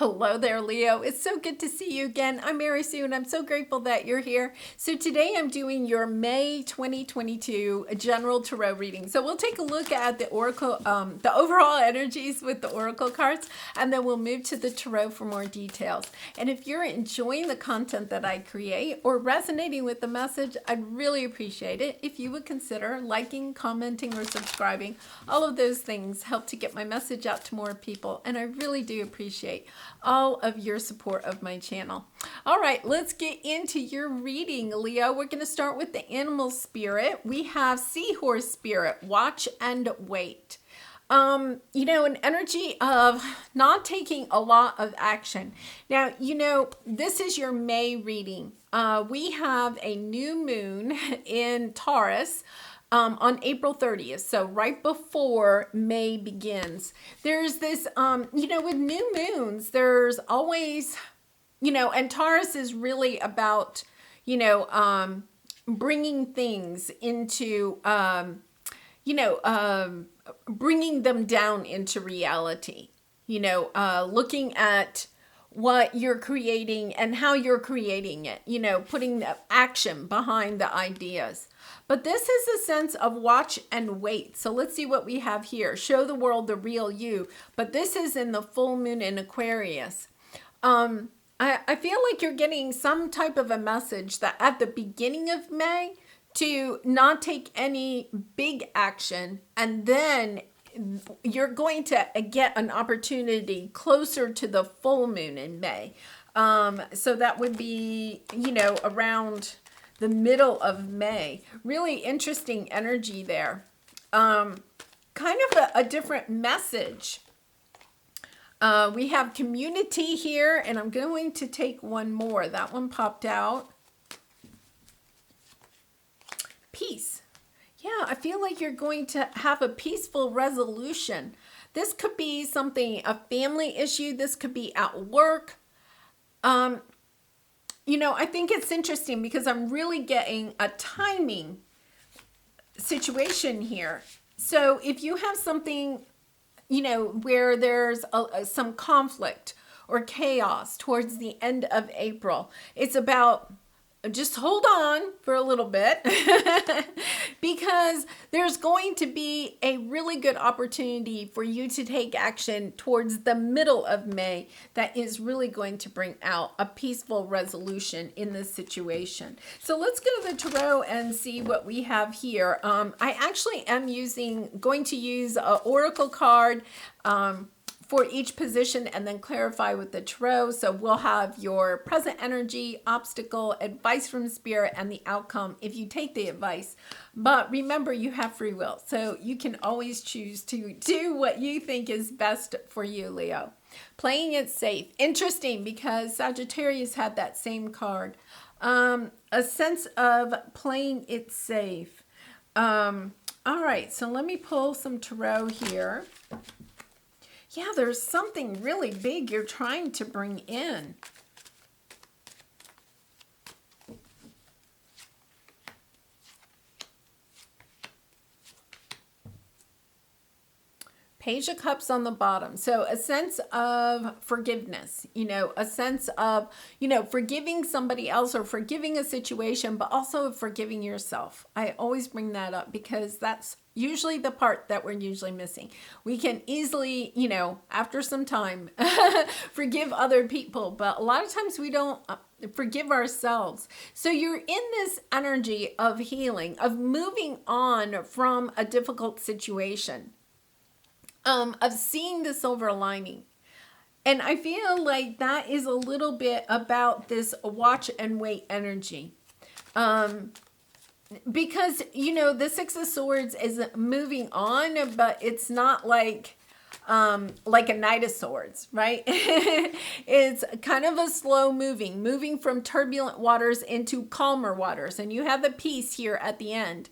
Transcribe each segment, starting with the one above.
Hello there, Leo. It's so good to see you again. I'm Mary Sue, and I'm so grateful that you're here. So today I'm doing your May 2022 General Tarot reading. So we'll take a look at the Oracle, the overall energies with the Oracle cards, and then we'll move to the Tarot for more details. And if you're enjoying the content that I create or resonating with the message, I'd really appreciate it if you would consider liking, commenting, or subscribing. All of those things help to get my message out to more people, and I really do appreciate all of your support of my channel. All right, let's get into your reading, Leo. We're going to start with the animal spirit. We have seahorse spirit, watch and wait. An energy of not taking a lot of action. Now, this is your May reading. We have a new moon in Taurus on April 30th, so right before May begins. There's this, with new moons, there's always, and Taurus is really about, bringing things into, bringing them down into reality, looking at what you're creating and how you're creating it, putting the action behind the ideas. But this is a sense of watch and wait. So let's see what we have here. Show the world the real you. But this is in the full moon in Aquarius. I feel like you're getting some type of a message that at the beginning of May to not take any big action, and then you're going to get an opportunity closer to the full moon in May. So that would be, around the middle of May. Really interesting energy there. Kind of a different message. We have community here, and I'm going to take one more. That one popped out. Peace. Yeah, I feel like you're going to have a peaceful resolution. This could be something, a family issue. This could be at work. I think it's interesting because I'm really getting a timing situation here. So if you have something, where there's some conflict or chaos towards the end of April, it's about just hold on for a little bit because there's going to be a really good opportunity for you to take action towards the middle of May that is really going to bring out a peaceful resolution in this situation. So let's go to the tarot and see what we have here. I actually am going to use an oracle card for each position and then clarify with the tarot. So we'll have your present energy, obstacle, advice from spirit, and the outcome if you take the advice. But remember, you have free will, so you can always choose to do what you think is best for you, Leo. Playing it safe. Interesting, because Sagittarius had that same card. A sense of playing it safe. All right, so let me pull some tarot here. Yeah, there's something really big you're trying to bring in. Page of Cups on the bottom. So a sense of forgiveness, a sense of, forgiving somebody else or forgiving a situation, but also forgiving yourself. I always bring that up because that's usually the part that we're usually missing. We can easily, after some time, forgive other people, but a lot of times we don't forgive ourselves. So you're in this energy of healing, of moving on from a difficult situation. Of seeing the silver lining. And I feel like that is a little bit about this watch and wait energy. Because, the Six of Swords is moving on, but it's not like a Knight of Swords, right? It's kind of a slow moving from turbulent waters into calmer waters. And you have the peace here at the end.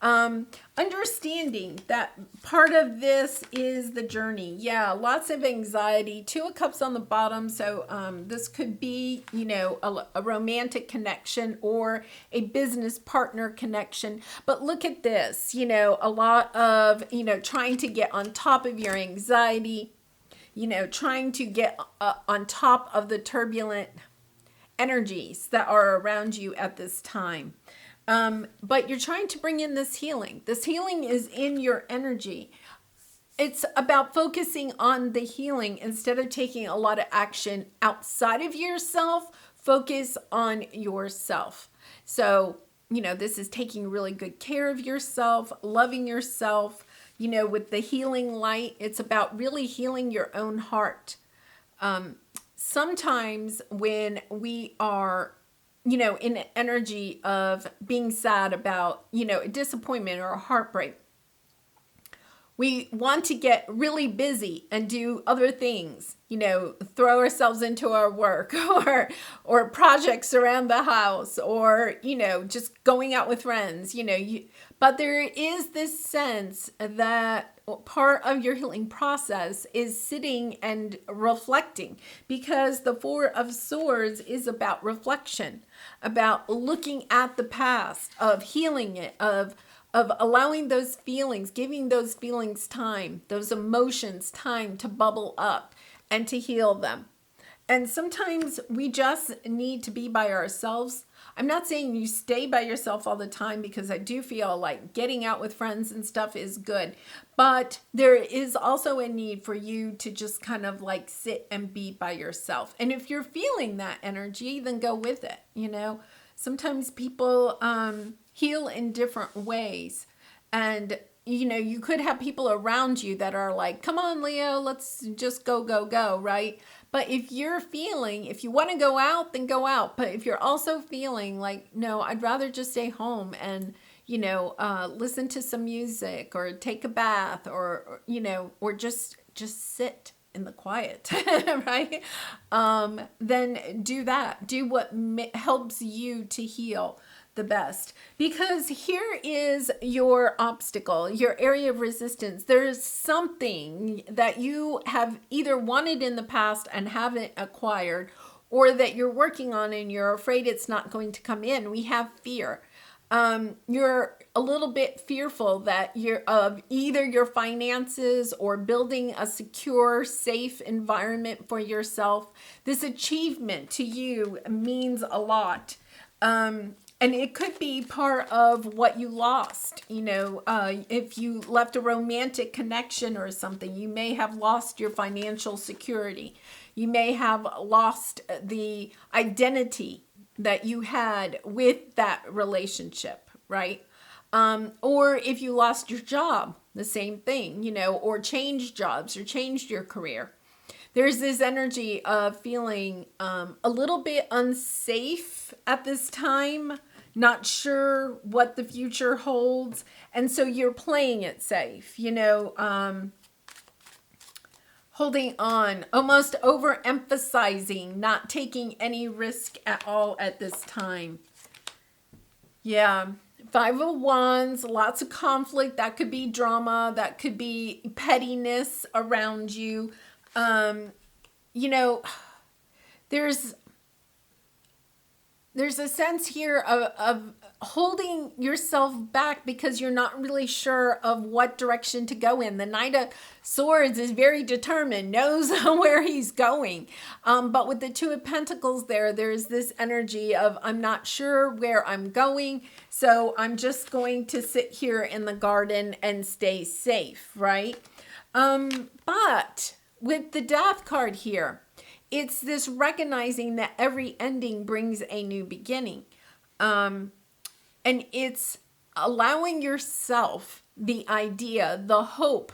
Understanding that part of this is the journey. Yeah, lots of anxiety. Two of Cups on the bottom. So this could be, a romantic connection or a business partner connection. But look at this, a lot of, trying to get on top of your anxiety. trying to get on top of the turbulent energies that are around you at this time. But you're trying to bring in this healing. This healing is in your energy. It's about focusing on the healing instead of taking a lot of action outside of yourself. Focus on yourself. So, this is taking really good care of yourself, loving yourself, with the healing light. It's about really healing your own heart. Sometimes when we are, in an energy of being sad about, a disappointment or a heartbreak, we want to get really busy and do other things, throw ourselves into our work or projects around the house or, just going out with friends, but there is this sense that part of your healing process is sitting and reflecting, because the Four of Swords is about reflection, about looking at the past, of healing it, of allowing those feelings, giving those feelings time, those emotions time to bubble up and to heal them. And sometimes we just need to be by ourselves. I'm not saying you stay by yourself all the time, because I do feel like getting out with friends and stuff is good. But there is also a need for you to just kind of like sit and be by yourself. And if you're feeling that energy, then go with it. Sometimes people heal in different ways. And, you could have people around you that are like, come on, Leo, let's just go, right? But if you want to go out, then go out. But if you're also feeling like, no, I'd rather just stay home and, listen to some music or take a bath or just sit in the quiet, right? Then do that. Do what helps you to heal the best, because here is your obstacle, your area of resistance. There's something that you have either wanted in the past and haven't acquired, or that you're working on and you're afraid it's not going to come in. We have fear. You're a little bit fearful that you're of either your finances or building a secure, safe environment for yourself. This achievement to you means a lot. And it could be part of what you lost. If you left a romantic connection or something, you may have lost your financial security. You may have lost the identity that you had with that relationship, right? Or if you lost your job, the same thing, or changed jobs or changed your career. There's this energy of feeling a little bit unsafe at this time, not sure what the future holds. And so you're playing it safe, holding on, almost overemphasizing, not taking any risk at all at this time. Yeah. 5 of Wands, lots of conflict. That could be drama. That could be pettiness around you. There's a sense here of holding yourself back because you're not really sure of what direction to go in. The Knight of Swords is very determined, knows where he's going. But with the Two of Pentacles there's this energy of, I'm not sure where I'm going, so I'm just going to sit here in the garden and stay safe, right? But with the Death card here, it's this recognizing that every ending brings a new beginning. And it's allowing yourself the idea, the hope,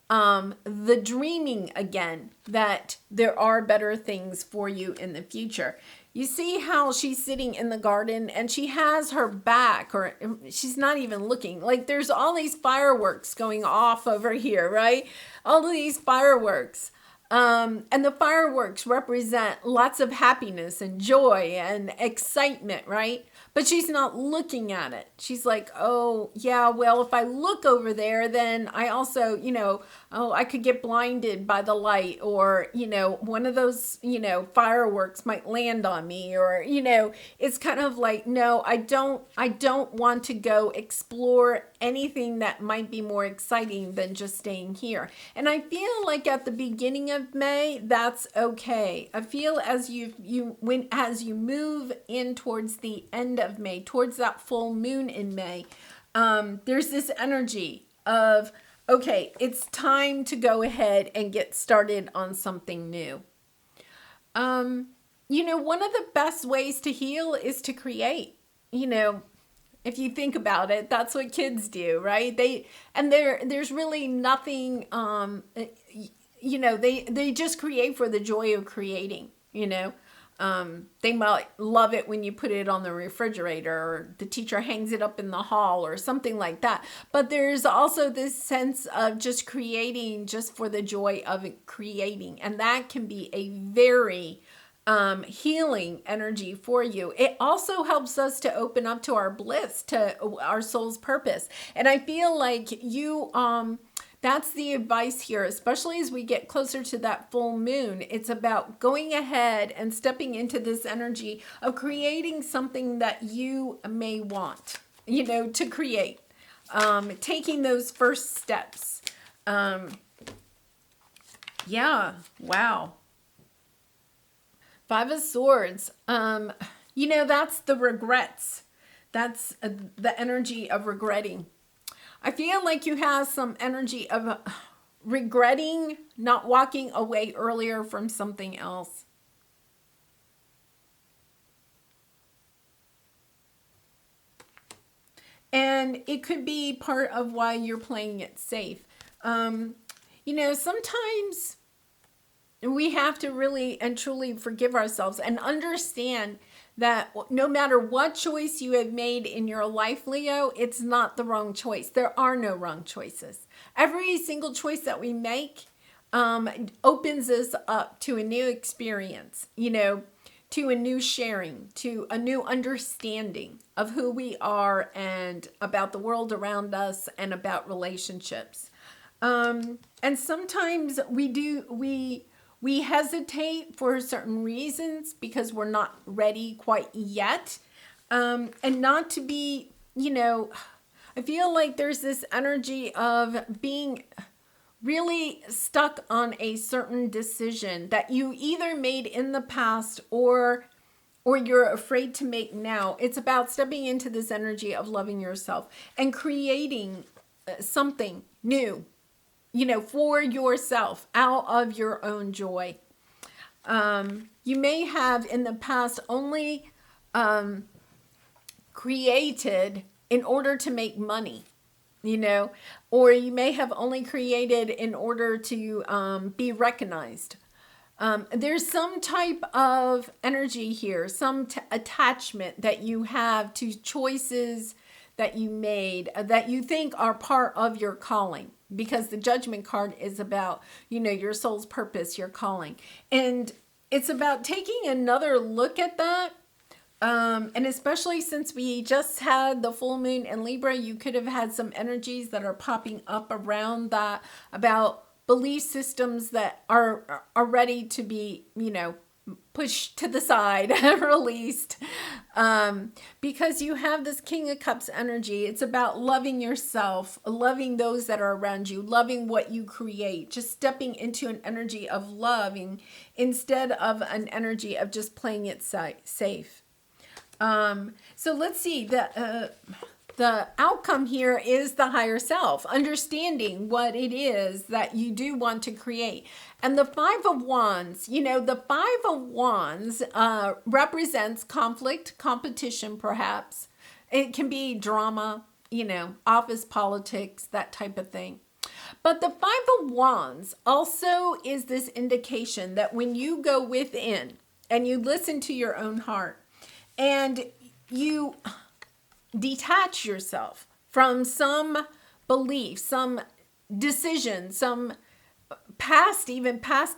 the dreaming again that there are better things for you in the future. You see how she's sitting in the garden and she has her back, or she's not even looking. Like there's all these fireworks going off over here, right? All of these fireworks. And the fireworks represent lots of happiness and joy and excitement, right? But she's not looking at it. She's like, oh, yeah, well, if I look over there, then I also, I could get blinded by the light, or, one of those, fireworks might land on me, or, it's kind of like, no, I don't want to go explore anything that might be more exciting than just staying here. And I feel like at the beginning of of May, that's okay. I feel as as you move in towards the end of May, towards that full moon in May, there's this energy of, okay, it's time to go ahead and get started on something new. One of the best ways to heal is to create. If you think about it, that's what kids do, right? There's really nothing, they just create for the joy of creating. They might love it when you put it on the refrigerator, or the teacher hangs it up in the hall or something like that. But there's also this sense of just creating just for the joy of creating. And that can be a very healing energy for you. It also helps us to open up to our bliss, to our soul's purpose. And I feel like that's the advice here, especially as we get closer to that full moon. It's about going ahead and stepping into this energy of creating something that you may want, to create, taking those first steps. Yeah, wow. Five of Swords. That's the regrets. That's the energy of regretting. I feel like you have some energy of regretting not walking away earlier from something else. And it could be part of why you're playing it safe. Sometimes we have to really and truly forgive ourselves and understand that no matter what choice you have made in your life, Leo, it's not the wrong choice. There are no wrong choices. Every single choice that we make opens us up to a new experience, to a new sharing, to a new understanding of who we are and about the world around us and about relationships. And sometimes we hesitate for certain reasons because we're not ready quite yet. And not to be, I feel like there's this energy of being really stuck on a certain decision that you either made in the past or you're afraid to make now. It's about stepping into this energy of loving yourself and creating something new, for yourself, out of your own joy. You may have in the past only created in order to make money, or you may have only created in order to be recognized. There's some type of energy here, some attachment that you have to choices that you made that you think are part of your calling. Because the Judgment card is about, your soul's purpose, your calling. And it's about taking another look at that. And especially since we just had the full moon in Libra, you could have had some energies that are popping up around that, about belief systems that are ready to be, pushed to the side, released. Because you have this King of Cups energy. It's about loving yourself, loving those that are around you, loving what you create, just stepping into an energy of loving instead of an energy of just playing it safe. So let's see, the outcome here is the higher self, understanding what it is that you do want to create. And the Five of Wands, the Five of Wands represents conflict, competition, perhaps. It can be drama, office politics, that type of thing. But the Five of Wands also is this indication that when you go within and you listen to your own heart and you detach yourself from some belief, some decision, some past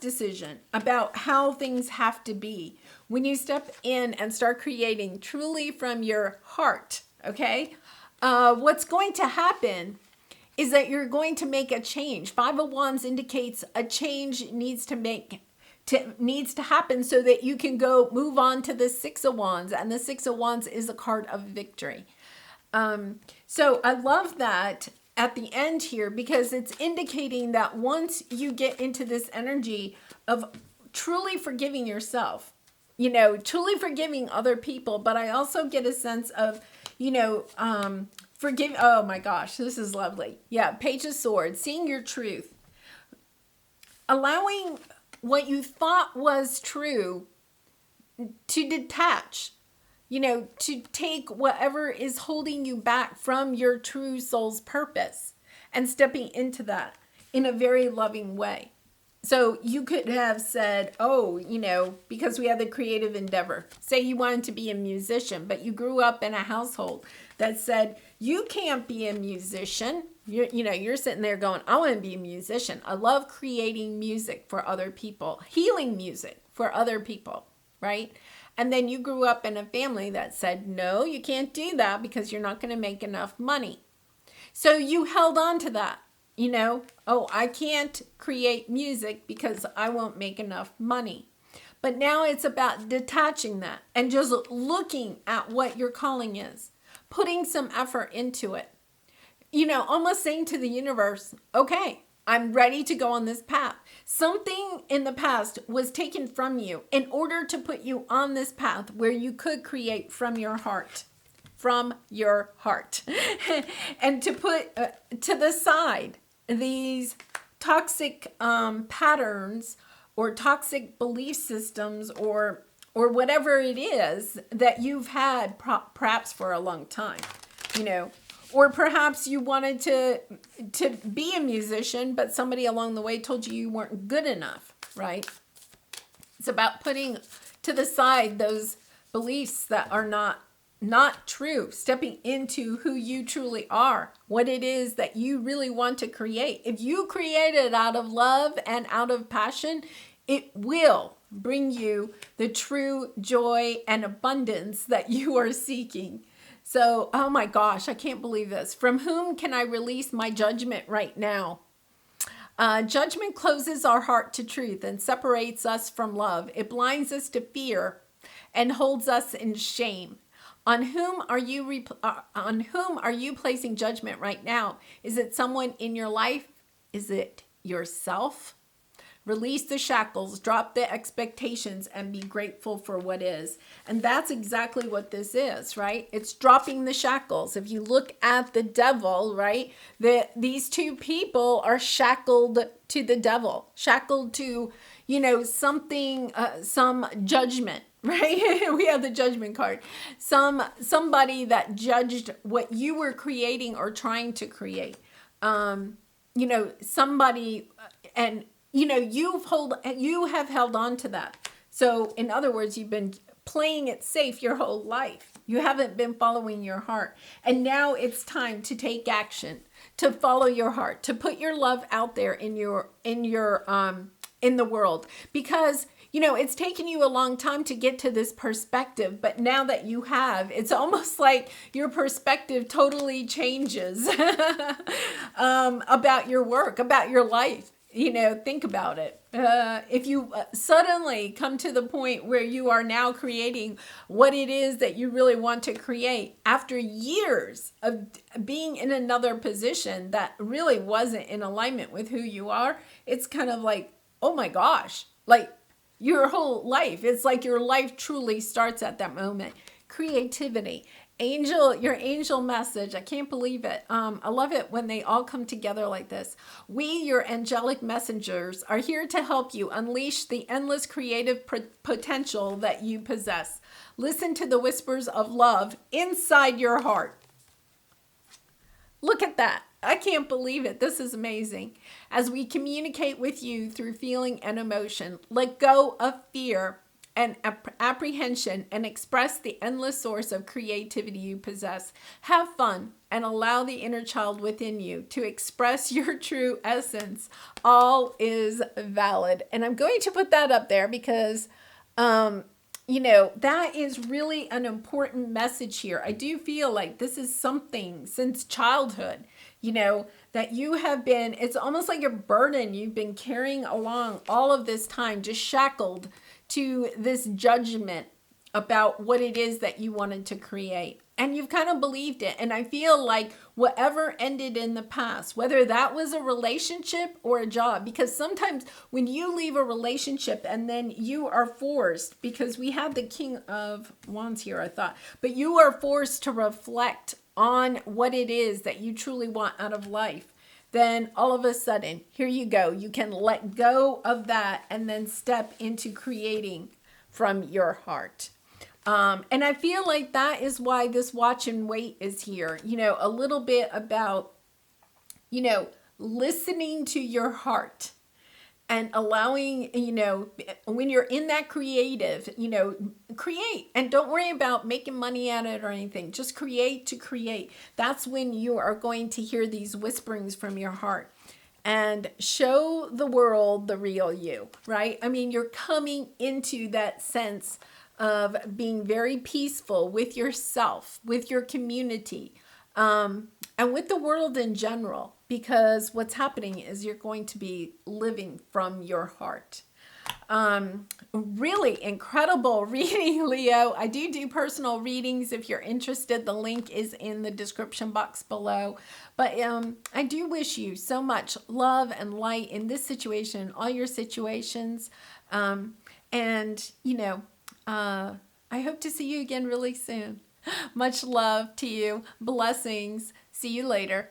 decision about how things have to be. When you step in and start creating truly from your heart, okay, what's going to happen is that you're going to make a change. Five of Wands indicates a change needs to happen so that you can move on to the Six of Wands, and the Six of Wands is a card of victory. So I love that at the end here, because it's indicating that once you get into this energy of truly forgiving yourself, truly forgiving other people, but I also get a sense of, forgive. Oh my gosh, this is lovely. Yeah, Page of Swords, seeing your truth, allowing what you thought was true to detach, to take whatever is holding you back from your true soul's purpose and stepping into that in a very loving way. So you could have said, oh, because we had the creative endeavor, say you wanted to be a musician, but you grew up in a household that said, you can't be a musician. You're sitting there going, I want to be a musician. I love creating music for other people, healing music for other people, right? And then you grew up in a family that said, no, you can't do that because you're not going to make enough money. So you held on to that, oh, I can't create music because I won't make enough money. But now it's about detaching that and just looking at what your calling is, putting some effort into it, almost saying to the universe, okay, I'm ready to go on this path. Something in the past was taken from you in order to put you on this path where you could create from your heart. And to put to the side these toxic patterns or toxic belief systems or whatever it is that you've had perhaps for a long time, or perhaps you wanted to be a musician, but somebody along the way told you weren't good enough, right? It's about putting to the side those beliefs that are not true, stepping into who you truly are, what it is that you really want to create. If you create it out of love and out of passion, it will bring you the true joy and abundance that you are seeking. So, oh my gosh, I can't believe this. From whom can I release my judgment right now? Judgment closes our heart to truth and separates us from love. It blinds us to fear and holds us in shame. On whom are you placing judgment right now? Is it someone in your life? Is it yourself? Release the shackles, drop the expectations, and be grateful for what is. And that's exactly what this is, right? It's dropping the shackles. If you look at the devil, right, these two people are shackled to the devil, shackled to, something, some judgment, right? We have the judgment card. Somebody that judged what you were creating or trying to create. Somebody, and you have held on to that. So in other words, you've been playing it safe your whole life. You haven't been following your heart. And now it's time to take action, to follow your heart, to put your love out there in the world, because it's taken you a long time to get to this perspective, but now that you have, it's almost like your perspective totally changes about your work, about your life. Think about it. If you suddenly come to the point where you are now creating what it is that you really want to create after years of being in another position that really wasn't in alignment with who you are, it's kind of like, oh my gosh, like your whole life. It's like your life truly starts at that moment. Creativity. Your angel message. I can't believe it. I love it when they all come together like this. We, your angelic messengers, are here to help you unleash the endless creative potential that you possess. Listen to the whispers of love inside your heart. Look at that. I can't believe it. This is amazing. As we communicate with you through feeling and emotion, let go of fear and apprehension and express the endless source of creativity you possess. Have fun and allow the inner child within you to express your true essence. All is valid. And I'm going to put that up there because, that is really an important message here. I do feel like this is something since childhood, that you have been, it's almost like a burden you've been carrying along all of this time, just shackled to this judgment about what it is that you wanted to create. And you've kind of believed it. And I feel like whatever ended in the past, whether that was a relationship or a job, because sometimes when you leave a relationship and then you are forced, because we have the King of Wands here, I thought, but you are forced to reflect on what it is that you truly want out of life, then all of a sudden, here you go. You can let go of that and then step into creating from your heart. And I feel like that is why this watch and wait is here. You know, a little bit about, you know, listening to your heart and allowing, you know, when you're in that creative, you know, create and don't worry about making money at it or anything. Just create to create. That's when you are going to hear these whisperings from your heart and show the world the real you, right? I mean, you're coming into that sense of being very peaceful with yourself, with your community, and with the world in general, because what's happening is you're going to be living from your heart. Really incredible reading, Leo. I do personal readings. If you're interested, the link is in the description box below. But I do wish you so much love and light in this situation, all your situations. And, you know, I hope to see you again really soon. Much love to you. Blessings. See you later.